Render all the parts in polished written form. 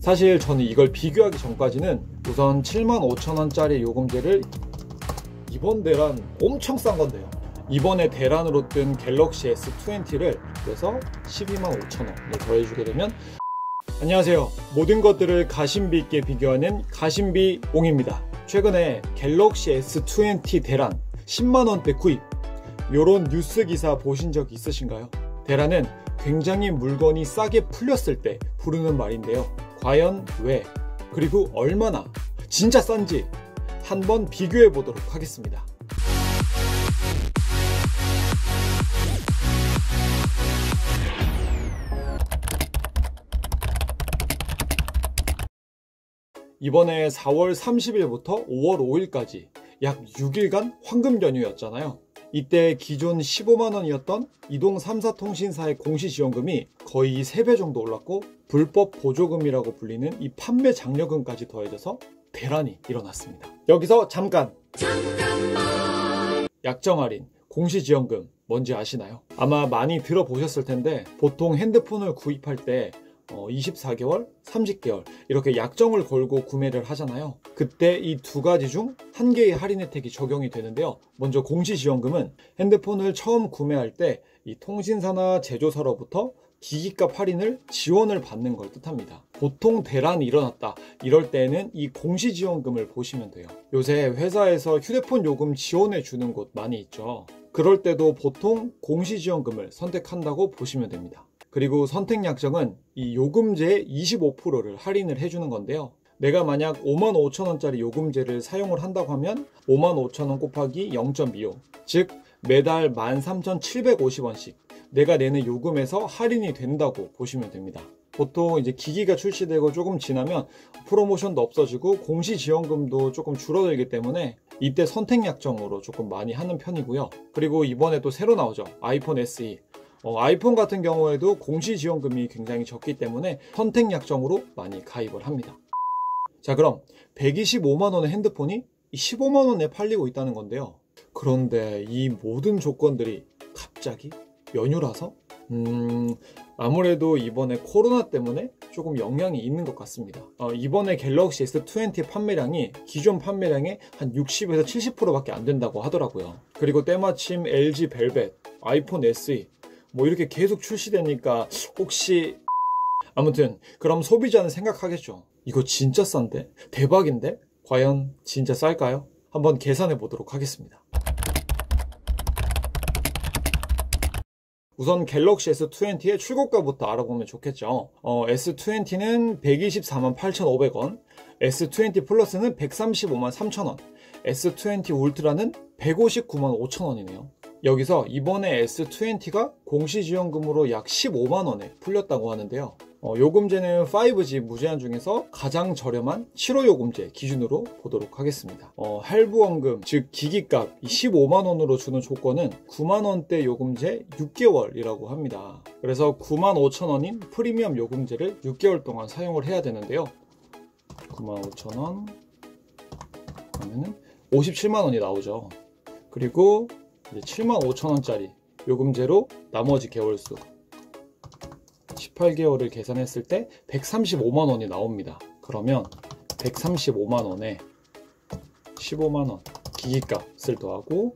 사실 저는 이걸 비교하기 전까지는 우선 75,000원짜리 요금제를 이번 대란 엄청 싼 건데요. 이번에 대란으로 뜬 갤럭시 S20를 그래서 125,000원을 더해주게 되면 안녕하세요. 모든 것들을 가심비 있게 비교하는 가심비 옹입니다. 최근에 갤럭시 S20 대란 10만원대 구입 요런 뉴스 기사 보신 적 있으신가요? 대란은 굉장히 물건이 싸게 풀렸을 때 부르는 말인데요. 과연 왜? 그리고 얼마나 진짜 싼지 한번 비교해 보도록 하겠습니다. 이번에 4월 30일부터 5월 5일까지 약 6일간 황금 연휴였잖아요. 이때 기존 15만원이었던 이동 3사 통신사의 공시지원금이 거의 3배 정도 올랐고 불법 보조금이라고 불리는 이 판매 장려금까지 더해져서 대란이 일어났습니다. 여기서 잠깐만 약정 할인, 공시지원금 뭔지 아시나요? 아마 많이 들어보셨을 텐데 보통 핸드폰을 구입할 때 24개월, 30개월 이렇게 약정을 걸고 구매를 하잖아요. 그때 이 두 가지 중 한 개의 할인 혜택이 적용이 되는데요. 먼저 공시지원금은 핸드폰을 처음 구매할 때 이 통신사나 제조사로부터 기기값 할인을 지원을 받는 걸 뜻합니다. 보통 대란이 일어났다 이럴 때는 이 공시지원금을 보시면 돼요. 요새 회사에서 휴대폰 요금 지원해 주는 곳 많이 있죠. 그럴 때도 보통 공시지원금을 선택한다고 보시면 됩니다. 그리고 선택 약정은 이 요금제의 25%를 할인을 해주는 건데요. 내가 만약 55,000원짜리 요금제를 사용을 한다고 하면 55,000원 곱하기 0.25, 즉 매달 13,750원씩 내가 내는 요금에서 할인이 된다고 보시면 됩니다. 보통 이제 기기가 출시되고 조금 지나면 프로모션도 없어지고 공시지원금도 조금 줄어들기 때문에 이때 선택 약정으로 조금 많이 하는 편이고요. 그리고 이번에 또 새로 나오죠. 아이폰 SE. 아이폰 같은 경우에도 공시지원금이 굉장히 적기 때문에 선택 약정으로 많이 가입을 합니다. 자, 그럼 125만원의 핸드폰이 15만원에 팔리고 있다는 건데요. 그런데 이 모든 조건들이 갑자기 연휴라서 아무래도 이번에 코로나 때문에 조금 영향이 있는 것 같습니다. 이번에 갤럭시 S20 판매량이 기존 판매량의 한 60에서 70%밖에 안 된다고 하더라고요. 그리고 때마침 LG 벨벳, 아이폰 SE 뭐 이렇게 계속 출시되니까 혹시 아무튼 그럼 소비자는 생각하겠죠. 이거 진짜 싼데? 대박인데? 과연 진짜 쌀까요? 한번 계산해 보도록 하겠습니다. 우선 갤럭시 S20의 출고가부터 알아보면 좋겠죠. S20는 124만 8,500원, S20 플러스는 135만 3,000원, S20 울트라는 159만 5,000원이네요. 여기서 이번에 S20가 공시지원금으로 약 15만원에 풀렸다고 하는데요. 요금제는 5G 무제한 중에서 가장 저렴한 7호 요금제 기준으로 보도록 하겠습니다. 할부원금, 즉 기기값 15만원으로 주는 조건은 9만원대 요금제 6개월이라고 합니다. 그래서 95,000원인 프리미엄 요금제를 6개월 동안 사용을 해야 되는데요. 95,000원 그러면은 57만원이 나오죠. 그리고 이제 75,000원짜리 요금제로 나머지 개월수 18개월을 계산했을 때 135만원이 나옵니다. 그러면 135만원에 15만원 기기값을 더하고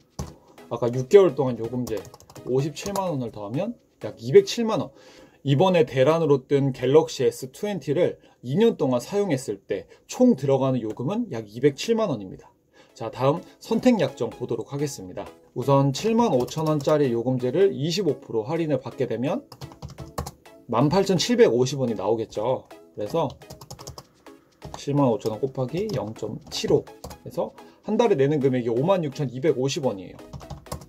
아까 6개월 동안 요금제 57만원을 더하면 약 207만원. 이번에 대란으로 뜬 갤럭시 S20를 2년 동안 사용했을 때 총 들어가는 요금은 약 207만원입니다. 자, 다음 선택 약정 보도록 하겠습니다. 우선 75,000원짜리 요금제를 25% 할인을 받게 되면 18,750원이 나오겠죠. 그래서 75,000원 곱하기 0.75 해서 한 달에 내는 금액이 56,250원이에요.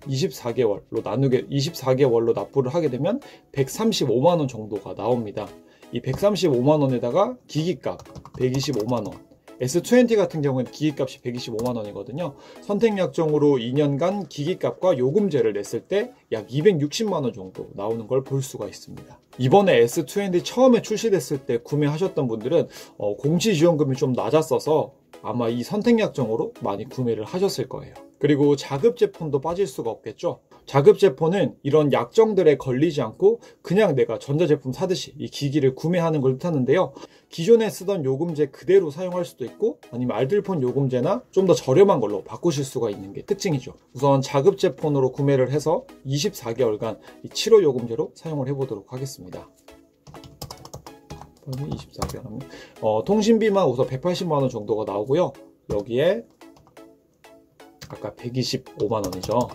24개월로 납부를 하게 되면 135만원 정도가 나옵니다. 이 135만원에다가 기기값 125만원, S20 같은 경우는 기기값이 125만원이거든요. 선택 약정으로 2년간 기기값과 요금제를 냈을 때 약 260만원 정도 나오는 걸 볼 수가 있습니다. 이번에 S20 처음에 출시됐을 때 구매하셨던 분들은 공시지원금이 좀 낮았어서 아마 이 선택 약정으로 많이 구매를 하셨을 거예요. 그리고 자급 제품도 빠질 수가 없겠죠. 자급제포는 이런 약정들에 걸리지 않고 그냥 내가 전자제품 사듯이 이 기기를 구매하는 걸 뜻하는데요. 기존에 쓰던 요금제 그대로 사용할 수도 있고 아니면 알뜰폰 요금제나 좀 더 저렴한 걸로 바꾸실 수가 있는 게 특징이죠. 우선 자급제폰으로 구매를 해서 24개월간 이 7호 요금제로 사용을 해보도록 하겠습니다. 24개월 하면 통신비만 우선 180만원 정도가 나오고요. 여기에 아까 125만원이죠.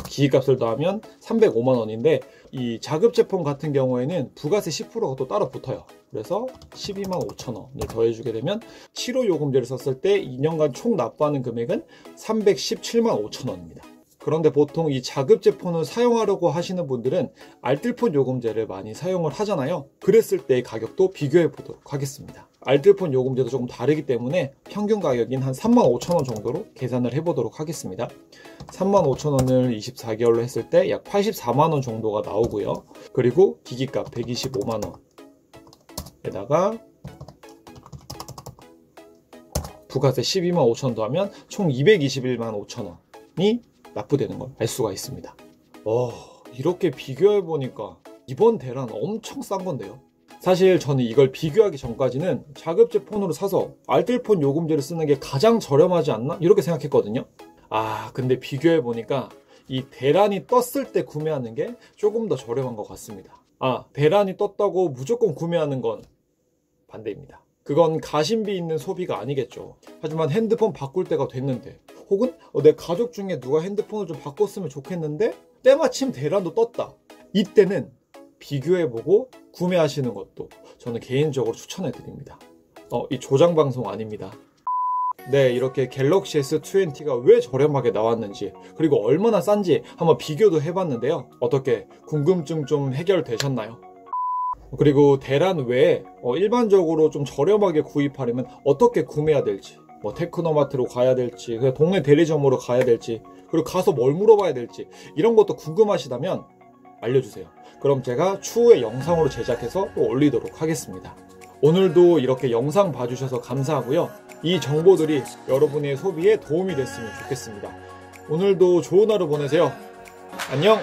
기기값을 더하면 305만원인데 이 자급제폰 같은 경우에는 부가세 10%가 또 따로 붙어요. 그래서 12만 5천원을 더해주게 되면 7호 요금제를 썼을 때 2년간 총 납부하는 금액은 317만 5천원입니다. 그런데 보통 이 자급제폰을 사용하려고 하시는 분들은 알뜰폰 요금제를 많이 사용을 하잖아요. 그랬을 때의 가격도 비교해 보도록 하겠습니다. 알뜰폰 요금제도 조금 다르기 때문에 평균 가격인 한 35,000원 정도로 계산을 해보도록 하겠습니다. 35,000원을 24개월로 했을 때 약 84만원 정도가 나오고요. 그리고 기기값 125만원에다가 부가세 12만 5천 더하면 총 221만 5천원이 납부되는 걸 알 수가 있습니다. 이렇게 비교해 보니까 이번 대란 엄청 싼 건데요. 사실 저는 이걸 비교하기 전까지는 자급제폰으로 사서 알뜰폰 요금제를 쓰는 게 가장 저렴하지 않나? 이렇게 생각했거든요. 근데 비교해 보니까 이 대란이 떴을 때 구매하는 게 조금 더 저렴한 것 같습니다. 대란이 떴다고 무조건 구매하는 건 반대입니다. 그건 가심비 있는 소비가 아니겠죠. 하지만 핸드폰 바꿀 때가 됐는데 혹은 내 가족 중에 누가 핸드폰을 좀 바꿨으면 좋겠는데 때마침 대란도 떴다. 이때는 비교해보고 구매하시는 것도 저는 개인적으로 추천해드립니다. 이 조장방송 아닙니다. 네, 이렇게 갤럭시 S20가 왜 저렴하게 나왔는지 그리고 얼마나 싼지 한번 비교도 해봤는데요. 어떻게 궁금증 좀 해결되셨나요? 그리고 대란 외에 일반적으로 좀 저렴하게 구입하려면 어떻게 구매해야 될지, 테크노마트로 가야 될지, 그냥 동네 대리점으로 가야 될지, 그리고 가서 뭘 물어봐야 될지 이런 것도 궁금하시다면 알려주세요. 그럼 제가 추후에 영상으로 제작해서 또 올리도록 하겠습니다. 오늘도 이렇게 영상 봐주셔서 감사하고요. 이 정보들이 여러분의 소비에 도움이 됐으면 좋겠습니다. 오늘도 좋은 하루 보내세요. 안녕!